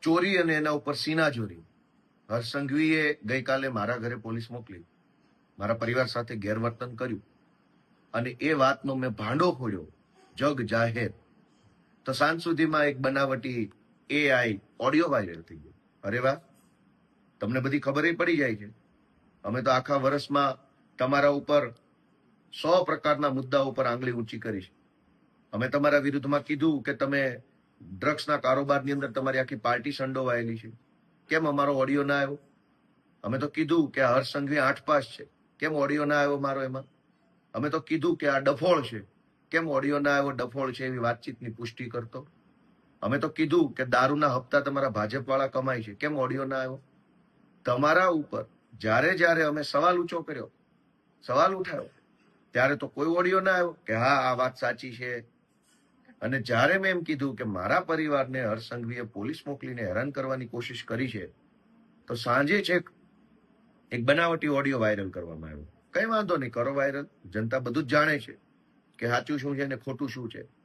ચોરી અને એના ઉપર સીનાચોરી હર્ષ સંઘવીએ ગઈકાલે મારા ઘરે પોલીસ મોકલી, મારા પરિવાર સાથે ગેરવર્તન કર્યું અને એ વાતનો મેં ભાંડો ફોડ્યો જગ જાહેર. તો સાંજ સુધીમાં એક બનાવટી AI ઓડિયો વાયરલ થઈ ગયો. અરે વાહ, તમને બધી ખબર પડી જાય છે. અમે તો આખા વર્ષમાં તમારા ઉપર 100 પ્રકારના મુદ્દા ઉપર આંગળી ઊંચી કરી છે. અમે તમારા વિરુદ્ધમાં કીધું કે તમે ડ્રગ્સના કારોબારની અંદર તમારી આખી પાર્ટી સંડોવાયેલી છે. કેમ અમારો ઓડિયો ના આવ્યો? અમે તો કીધું કે હર્ષ સંઘવી 8 પાસ છે, કેમ ઓડિયો ના આવ્યો મારો એમાં? અમે તો કીધું કે આ ડફોળ છે, કેમ ઓડિયો ના આવ્યો ડફોળ છે એવી વાતચીતની પુષ્ટિ કરતો? અમે તો કીધું કે દારૂના હપ્તા તમારા ભાજપ વાળા કમાય છે, કેમ ઓડિયો ના આવ્યો? તમારા ઉપર જ્યારે જ્યારે અમે સવાલ ઊંચો કર્યો, સવાલ ઉઠાવ્યો, ત્યારે તો કોઈ ઓડિયો ના આવ્યો કે હા આ વાત સાચી છે. અને જ્યારે મેં એમ કીધું કે મારા પરિવારને હર્ષ સંઘવીએ પોલીસ મોકલીને હેરાન કરવાની કોશિશ કરી છે, તો સાંજે છેક એક બનાવટી ઓડિયો વાયરલ કરવામાં આવ્યો. કઈ વાંધો નહીં, કરો વાયરલ. જનતા બધું જ જાણે છે કે સાચું શું છે ને ખોટું શું છે.